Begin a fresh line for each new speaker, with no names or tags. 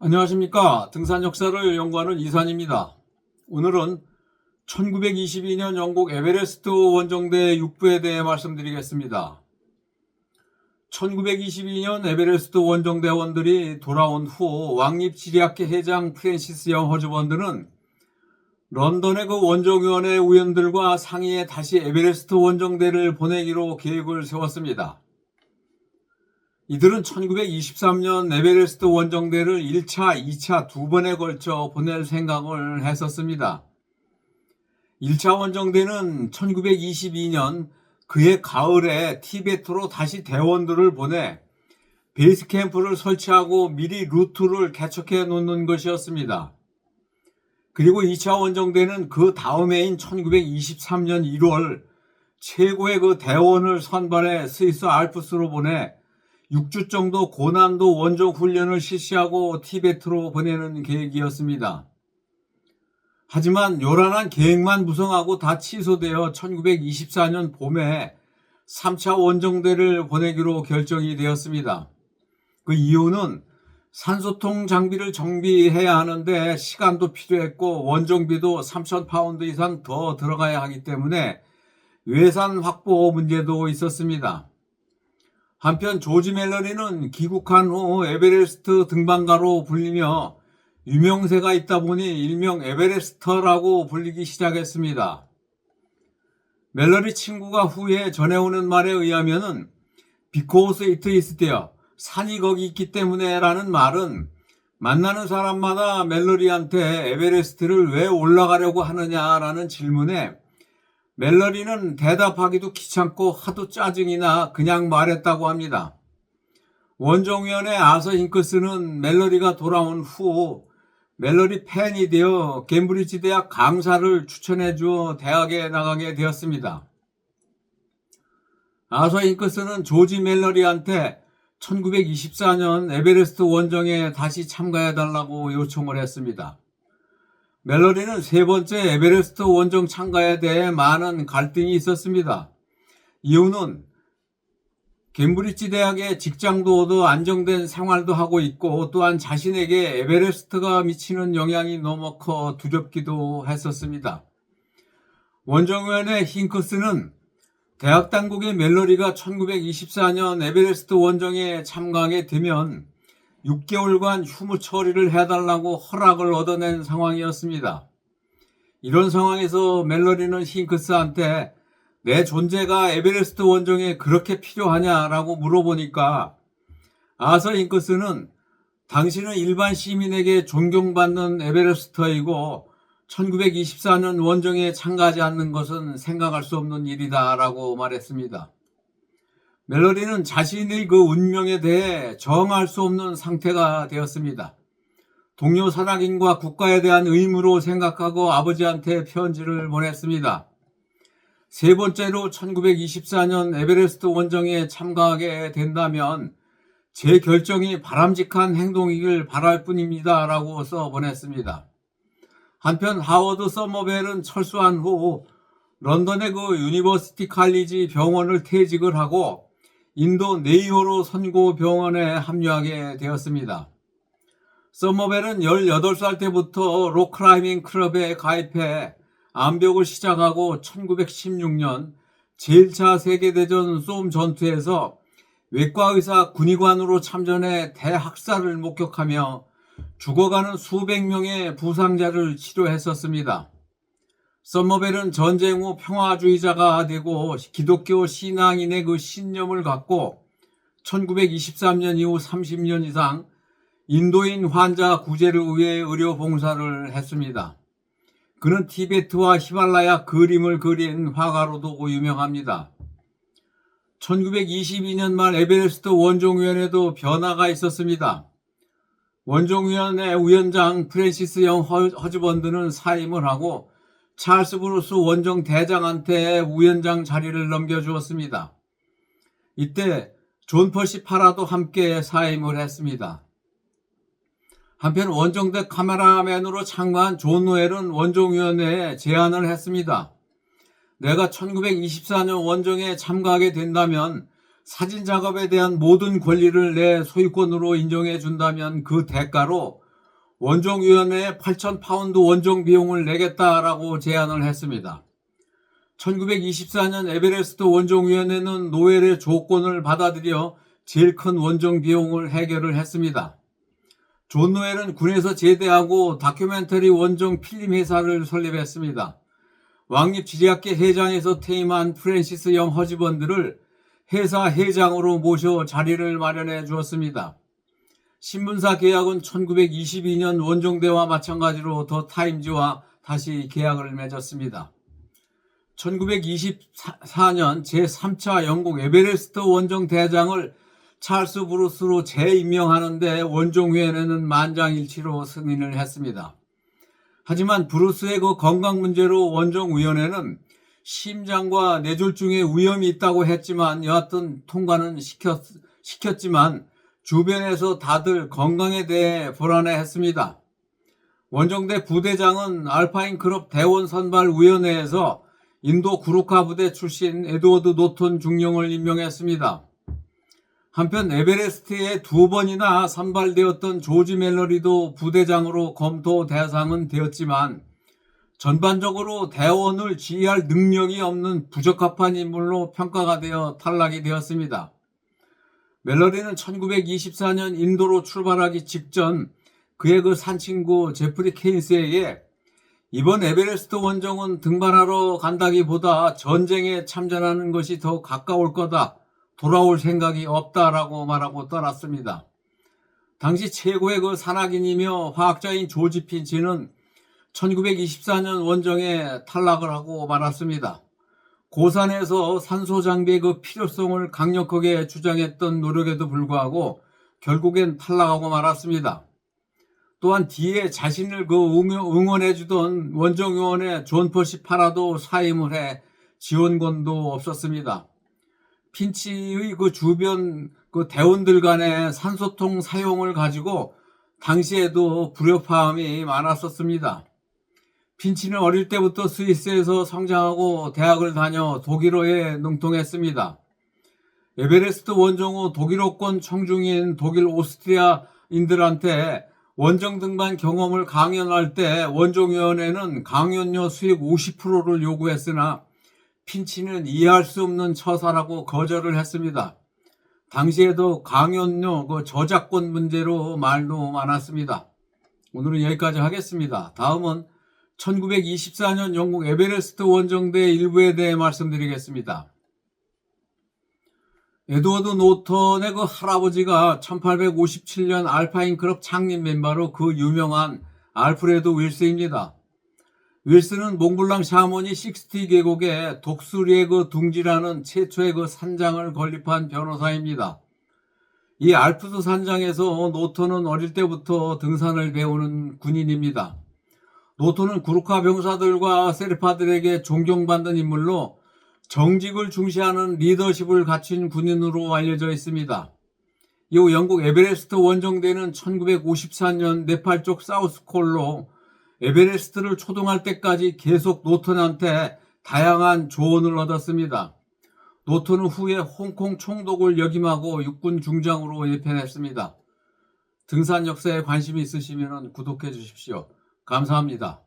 안녕하십니까. 등산 역사를 연구하는 이산입니다. 오늘은 1922년 영국 에베레스트 원정대 육부에 대해 말씀드리겠습니다. 1922년 에베레스트 원정대원들이 돌아온 후 왕립지리학회 회장 프랜시스 영 허즈번드는 런던의 그 원정위원회 위원들과 상의해 다시 에베레스트 원정대를 보내기로 계획을 세웠습니다. 이들은 1923년 에베레스트 원정대를 1차, 2차 두 번에 걸쳐 보낼 생각을 했었습니다. 1차 원정대는 1922년 그해 가을에 티베트로 다시 대원들을 보내 베이스 캠프를 설치하고 미리 루트를 개척해 놓는 것이었습니다. 그리고 2차 원정대는 그 다음 해인 1923년 1월 최고의 그 대원을 선발해 스위스 알프스로 보내 6주 정도 고난도 원정 훈련을 실시하고 티베트로 보내는 계획이었습니다. 하지만 요란한 계획만 구성하고 다 취소되어 1924년 봄에 3차 원정대를 보내기로 결정이 되었습니다. 그 이유는 산소통 장비를 정비해야 하는데 시간도 필요했고 원정비도 3,000파운드 이상 더 들어가야 하기 때문에 예산 확보 문제도 있었습니다. 한편 조지 멜러리는 귀국한 후 에베레스트 등반가로 불리며 유명세가 있다 보니 일명 에베레스터라고 불리기 시작했습니다. 멜러리 친구가 후에 전해오는 말에 의하면은 because it is there, 산이 거기 있기 때문에 라는 말은 만나는 사람마다 멜러리한테 에베레스트를 왜 올라가려고 하느냐라는 질문에 멜러리는 대답하기도 귀찮고 하도 짜증이 나 그냥 말했다고 합니다. 원정위원회 아서 잉크스는 멜러리가 돌아온 후 멜러리 팬이 되어 캠브리지 대학 강사를 추천해 주어 대학에 나가게 되었습니다. 아서 잉크스는 조지 멜러리한테 1924년 에베레스트 원정에 다시 참가해 달라고 요청을 했습니다. 멜러리는 세 번째 에베레스트 원정 참가에 대해 많은 갈등이 있었습니다. 이유는 캠브리지 대학에 직장도 얻어 안정된 생활도 하고 있고 또한 자신에게 에베레스트가 미치는 영향이 너무 커 두렵기도 했었습니다. 원정위원회 힝크스는 대학 당국의 멜러리가 1924년 에베레스트 원정에 참가하게 되면 6개월간 휴무 처리를 해달라고 허락을 얻어낸 상황이었습니다. 이런 상황에서 멜러리는 힝크스한테 내 존재가 에베레스트 원정에 그렇게 필요하냐라고 물어보니까 아서 힝크스는 당신은 일반 시민에게 존경받는 에베레스터이고 1924년 원정에 참가하지 않는 것은 생각할 수 없는 일이다라고 말했습니다. 멜러리는 자신의 그 운명에 대해 정할 수 없는 상태가 되었습니다. 동료 산악인과 국가에 대한 의무로 생각하고 아버지한테 편지를 보냈습니다. 세 번째로 1924년 에베레스트 원정에 참가하게 된다면 제 결정이 바람직한 행동이길 바랄 뿐입니다. 라고 써 보냈습니다. 한편 하워드 서머벨은 철수한 후 런던의 그 유니버시티 칼리지 병원을 퇴직을 하고 인도 네이호로 선고병원에 합류하게 되었습니다. 서머벨은 18살 때부터 록클라이밍 클럽에 가입해 암벽을 시작하고 1916년 제1차 세계대전 쏨 전투에서 외과의사 군의관으로 참전해 대학살을 목격하며 죽어가는 수백 명의 부상자를 치료했었습니다. 서머벨은 전쟁 후 평화주의자가 되고 기독교 신앙인의 그 신념을 갖고 1923년 이후 30년 이상 인도인 환자 구제를 위해 의료 봉사를 했습니다. 그는 티베트와 히말라야 그림을 그린 화가로도 유명합니다. 1922년 말 에베레스트 원정위원회도 변화가 있었습니다. 원정위원회 위원장 프랜시스 영 허즈번드는 사임을 하고 찰스 브루스 원정 대장한테 위원장 자리를 넘겨주었습니다. 이때 존 퍼시 파라도 함께 사임을 했습니다. 한편 원정대 카메라맨으로 참가한 존 노엘은 원정위원회에 제안을 했습니다. 내가 1924년 원정에 참가하게 된다면 사진 작업에 대한 모든 권리를 내 소유권으로 인정해 준다면 그 대가로 원종위원회에 8,000파운드 원종 비용을 내겠다라고 제안을 했습니다. 1924년 에베레스트 원종위원회는 노엘의 조건을 받아들여 제일 큰 원종 비용을 해결을 했습니다. 존 노엘은 군에서 제대하고 다큐멘터리 원종 필름 회사를 설립했습니다. 왕립지리학계 회장에서 퇴임한 프랜시스 영 허즈번드를 회사 회장으로 모셔 자리를 마련해 주었습니다. 신문사 계약은 1922년 원종대와 마찬가지로 더 타임즈와 다시 계약을 맺었습니다. 1924년 제3차 영국 에베레스트 원종 대장을 찰스 브루스로 재임명하는데 원종위원회는 만장일치로 승인을 했습니다. 하지만 브루스의 그 건강 문제로 원종위원회는 심장과 뇌졸중에 위험이 있다고 했지만 여하튼 통과는 시켰지만 주변에서 다들 건강에 대해 불안해했습니다. 원종대 부대장은 알파인 클럽 대원 선발위원회에서 인도 구루카 부대 출신 에드워드 노턴 중령을 임명했습니다. 한편 에베레스트에 2번이나 선발되었던 조지 멜러리도 부대장으로 검토 대상은 되었지만 전반적으로 대원을 지휘할 능력이 없는 부적합한 인물로 평가가 되어 탈락이 되었습니다. 멜러리는 1924년 인도로 출발하기 직전 그의 그 산친구 제프리 케인스에게 이번 에베레스트 원종은 등반하러 간다기보다 전쟁에 참전하는 것이 더 가까울 거다. 돌아올 생각이 없다라고 말하고 떠났습니다. 당시 최고의 그 산악인이며 화학자인 조지 핀치는 1924년 원종에 탈락을 하고 말았습니다. 고산에서 산소 장비의 그 필요성을 강력하게 주장했던 노력에도 불구하고 결국엔 탈락하고 말았습니다. 또한 뒤에 자신을 그 응원해주던 원종위원회 존 퍼시 파라도 사임을 해 지원권도 없었습니다. 핀치의 그 주변 그 대원들 간의 산소통 사용을 가지고 당시에도 불협화음이 많았었습니다. 핀치는 어릴 때부터 스위스에서 성장하고 대학을 다녀 독일어에 능통했습니다. 에베레스트 원종 후 독일어권 청중인 독일 오스트리아인들한테 원정 등반 경험을 강연할 때 원종위원회는 강연료 수익 50%를 요구했으나 핀치는 이해할 수 없는 처사라고 거절을 했습니다. 당시에도 강연료 저작권 문제로 말도 많았습니다. 오늘은 여기까지 하겠습니다. 다음은 1924년 영국 에베레스트 원정대 일부에 대해 말씀드리겠습니다. 에드워드 노턴의 그 할아버지가 1857년 알파인 클럽 창립 멤버로 그 유명한 알프레드 윌스입니다. 윌스는 몽블랑 샤머니 60 계곡에 독수리의 그 둥지라는 최초의 그 산장을 건립한 변호사입니다. 이 알프스 산장에서 노턴은 어릴 때부터 등산을 배우는 군인입니다. 노턴은 구루카 병사들과 세르파들에게 존경받는 인물로 정직을 중시하는 리더십을 갖춘 군인으로 알려져 있습니다. 이후 영국 에베레스트 원정대는 1954년 네팔 쪽 사우스콜로 에베레스트를 초동할 때까지 계속 노턴한테 다양한 조언을 얻었습니다. 노턴은 후에 홍콩 총독을 역임하고 육군 중장으로 예편했습니다. 등산 역사에 관심이 있으시면 구독해 주십시오. 감사합니다.